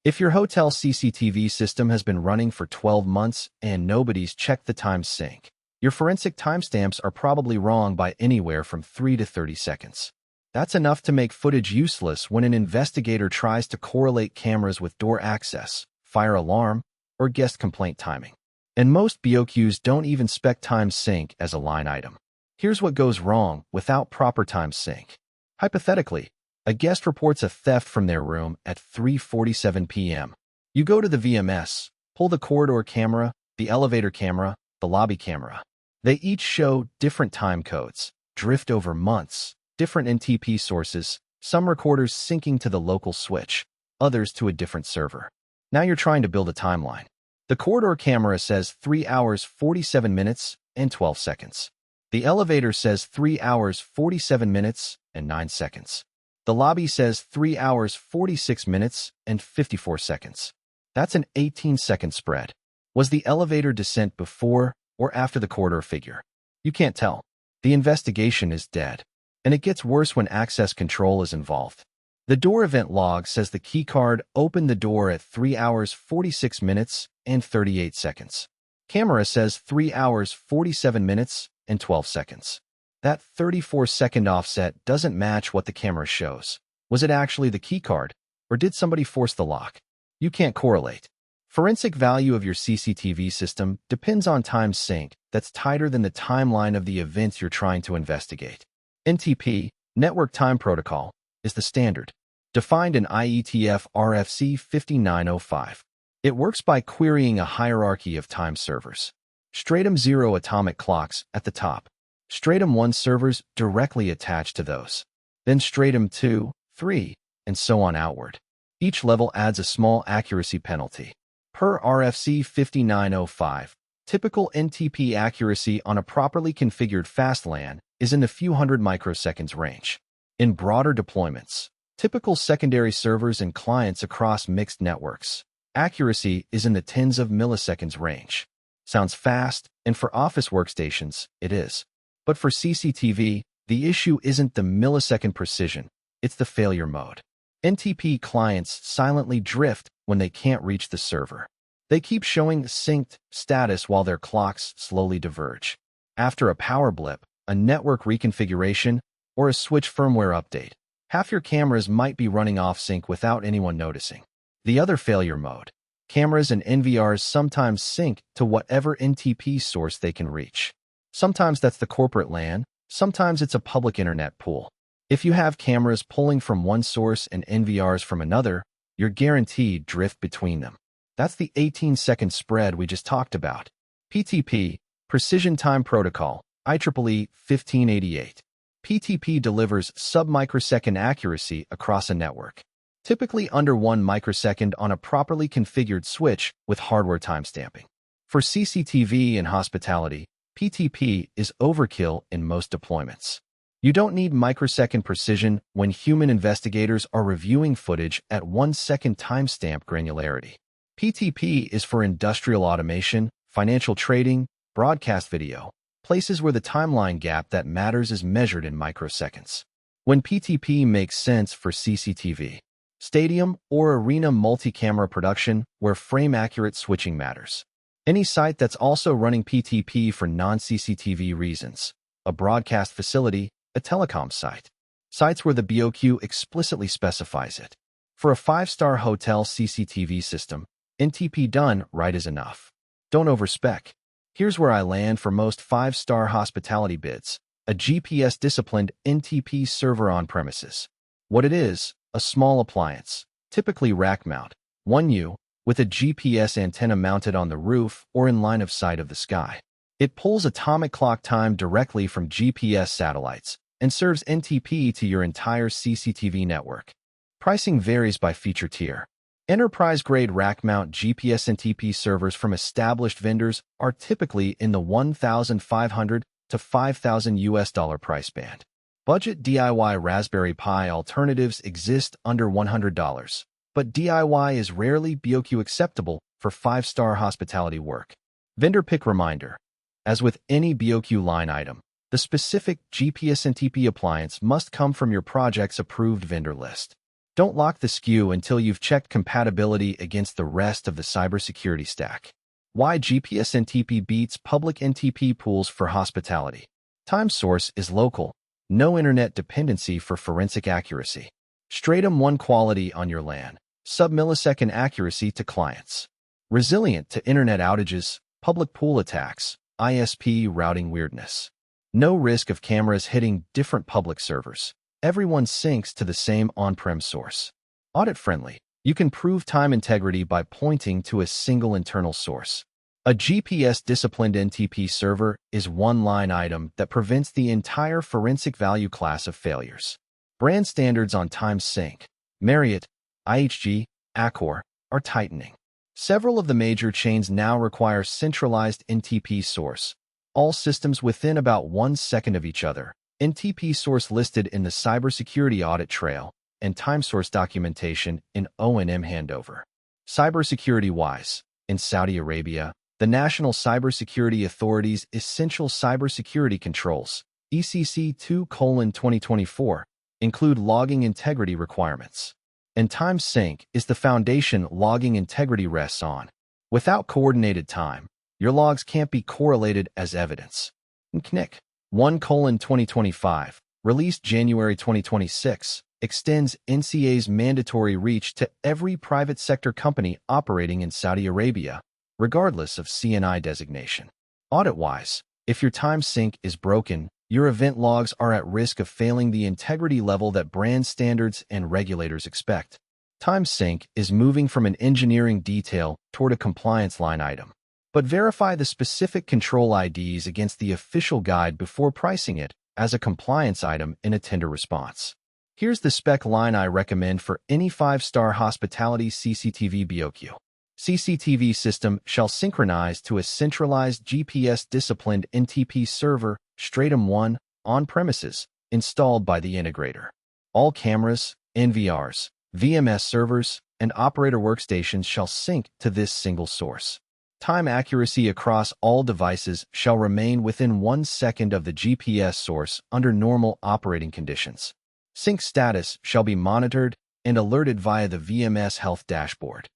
If your hotel CCTV system has been running for 12 months and nobody's checked the time sync, your forensic timestamps are probably wrong by anywhere from 3 to 30 seconds. That's enough to make footage useless when an investigator tries to correlate cameras with door access, fire alarm, or guest complaint timing. And most BOQs don't even spec time sync as a line item. Here's what goes wrong without proper time sync. Hypothetically, a guest reports a theft from their room at 3:47 p.m. You go to the VMS, pull the corridor camera, the elevator camera, the lobby camera. They each show different time codes, drift over months, different NTP sources, some recorders syncing to the local switch, others to a different server. Now you're trying to build a timeline. The corridor camera says 3 hours 47 minutes and 12 seconds. The elevator says 3 hours 47 minutes and 9 seconds. The lobby says 3 hours 46 minutes and 54 seconds. That's an 18-second spread. Was the elevator descent before or after the corridor figure? You can't tell. The investigation is dead. And it gets worse when access control is involved. The door event log says the keycard opened the door at 3 hours 46 minutes and 38 seconds. Camera says 3 hours 47 minutes and 12 seconds. That 34-second offset doesn't match what the camera shows. Was it actually the keycard, or did somebody force the lock? You can't correlate. Forensic value of your CCTV system depends on time sync that's tighter than the timeline of the events you're trying to investigate. NTP, Network Time Protocol, is the standard, defined in IETF RFC 5905. It works by querying a hierarchy of time servers. Stratum 0 atomic clocks at the top. Stratum 1 servers directly attached to those. Then Stratum 2, 3, and so on outward. Each level adds a small accuracy penalty. Per RFC 5905, typical NTP accuracy on a properly configured fast LAN is in the few hundred microseconds range. In broader deployments, typical secondary servers and clients across mixed networks, accuracy is in the tens of milliseconds range. Sounds fast, and for office workstations, it is. But for CCTV, the issue isn't the millisecond precision, it's the failure mode. NTP clients silently drift when they can't reach the server. They keep showing synced status while their clocks slowly diverge. After a power blip, a network reconfiguration, or a switch firmware update, half your cameras might be running off sync without anyone noticing. The other failure mode. Cameras and NVRs sometimes sync to whatever NTP source they can reach. Sometimes that's the corporate LAN, sometimes it's a public internet pool. If you have cameras pulling from one source and NVRs from another, you're guaranteed drift between them. That's the 18-second spread we just talked about. PTP, Precision Time Protocol, IEEE 1588. PTP delivers sub-microsecond accuracy across a network, typically under 1 microsecond on a properly configured switch with hardware timestamping. For CCTV and hospitality, PTP is overkill in most deployments. You don't need microsecond precision when human investigators are reviewing footage at 1-second timestamp granularity. PTP is for industrial automation, financial trading, broadcast video, places where the timeline gap that matters is measured in microseconds. When PTP makes sense for CCTV, stadium or arena multi-camera production where frame-accurate switching matters. Any site that's also running PTP for non-CCTV reasons, a broadcast facility, a telecom site, sites where the BOQ explicitly specifies it. For a 5-star hotel CCTV system, NTP done right is enough. Don't overspec. Here's where I land for most 5-star hospitality bids, a GPS-disciplined NTP server on premises. What it is, a small appliance, typically rack mount, 1U, with a GPS antenna mounted on the roof or in line of sight of the sky. It pulls atomic clock time directly from GPS satellites and serves NTP to your entire CCTV network. Pricing varies by feature tier. Enterprise-grade rack-mount GPS NTP servers from established vendors are typically in the $1,500 to $5,000 price band. Budget DIY Raspberry Pi alternatives exist under $100, but DIY is rarely BOQ acceptable for 5-star hospitality work. Vendor pick reminder. As with any BOQ line item, the specific GPS NTP appliance must come from your project's approved vendor list. Don't lock the SKU until you've checked compatibility against the rest of the cybersecurity stack. Why GPS NTP beats public NTP pools for hospitality. Time source is local. No internet dependency for forensic accuracy. Stratum 1 quality on your LAN. Sub-millisecond accuracy to clients. Resilient to internet outages, public pool attacks, ISP routing weirdness. No risk of cameras hitting different public servers. Everyone syncs to the same on-prem source. Audit-friendly. You can prove time integrity by pointing to a single internal source. A GPS-disciplined NTP server is one line item that prevents the entire forensic value class of failures. Brand standards on time sync. Marriott, IHG, Accor are tightening. Several of the major chains now require centralized NTP source. All systems within about 1 second of each other. NTP source listed in the Cybersecurity Audit Trail and time source documentation in O&M handover. Cybersecurity-wise, in Saudi Arabia, the National Cybersecurity Authority's Essential Cybersecurity Controls, ECC 2:2024, include logging integrity requirements. And time sync is the foundation logging integrity rests on. Without coordinated time, your logs can't be correlated as evidence. CNIC 1:2025, released January 2026, extends NCA's mandatory reach to every private sector company operating in Saudi Arabia, regardless of CNI designation. Audit-wise, if your time sync is broken, your event logs are at risk of failing the integrity level that brand standards and regulators expect. Time sync is moving from an engineering detail toward a compliance line item. But verify the specific control IDs against the official guide before pricing it as a compliance item in a tender response. Here's the spec line I recommend for any 5-star hospitality CCTV BOQ. CCTV system shall synchronize to a centralized GPS-disciplined NTP server, Stratum 1, on-premises, installed by the integrator. All cameras, NVRs, VMS servers, and operator workstations shall sync to this single source. Time accuracy across all devices shall remain within 1 second of the GPS source under normal operating conditions. Sync status shall be monitored and alerted via the VMS health dashboard.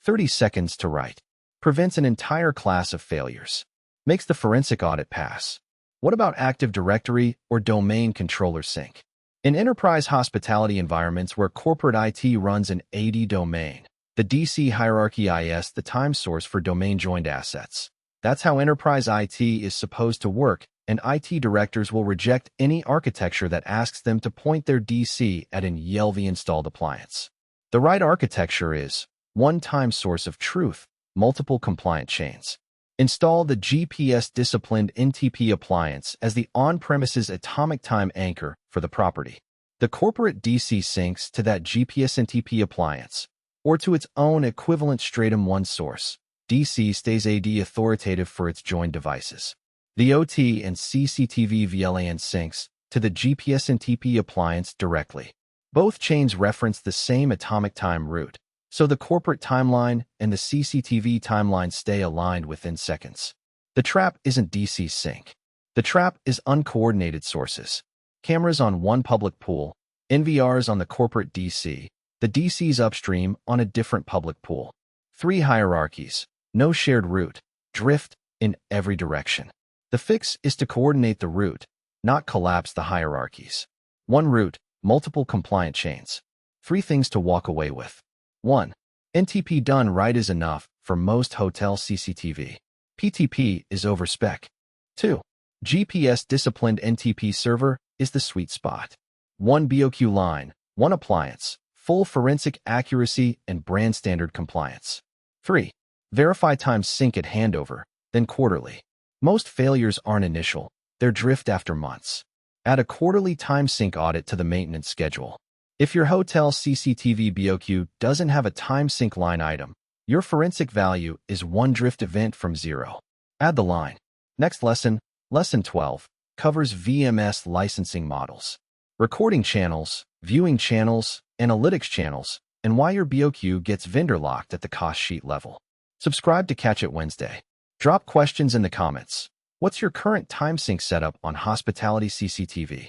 30 seconds to write. Prevents an entire class of failures. Makes the forensic audit pass. What about Active Directory or domain controller sync? In enterprise hospitality environments where corporate IT runs an AD domain, the DC hierarchy is the time source for domain-joined assets. That's how enterprise IT is supposed to work, and IT directors will reject any architecture that asks them to point their DC at an ELV installed appliance. The right architecture is one time source of truth, multiple compliant chains. Install the GPS-disciplined NTP appliance as the on-premises atomic time anchor for the property. The corporate DC syncs to that GPS NTP appliance, or to its own equivalent Stratum 1 source. DC stays AD authoritative for its joined devices. The OT and CCTV VLAN syncs to the GPS NTP appliance directly. Both chains reference the same atomic time route, so the corporate timeline and the CCTV timeline stay aligned within seconds. The trap isn't DC sync. The trap is uncoordinated sources. Cameras on one public pool, NVRs on the corporate DC, the DCs upstream on a different public pool. 3 hierarchies, no shared route, drift in every direction. The fix is to coordinate the route, not collapse the hierarchies. 1 route, multiple compliant chains. 3 things to walk away with. 1. NTP done right is enough for most hotel CCTV. PTP is over spec. 2. GPS-disciplined NTP server is the sweet spot. 1 BOQ line, 1 appliance, full forensic accuracy and brand standard compliance. 3. Verify time sync at handover, then quarterly. Most failures aren't initial, they're drift after months. Add a quarterly time sync audit to the maintenance schedule. If your hotel CCTV BOQ doesn't have a time sync line item, your forensic value is 1 drift event from 0. Add the line. Next lesson, Lesson 12, covers VMS licensing models. Recording channels, viewing channels, analytics channels, and why your BOQ gets vendor locked at the cost sheet level. Subscribe to Catch It Wednesday. Drop questions in the comments. What's your current time sync setup on hospitality CCTV?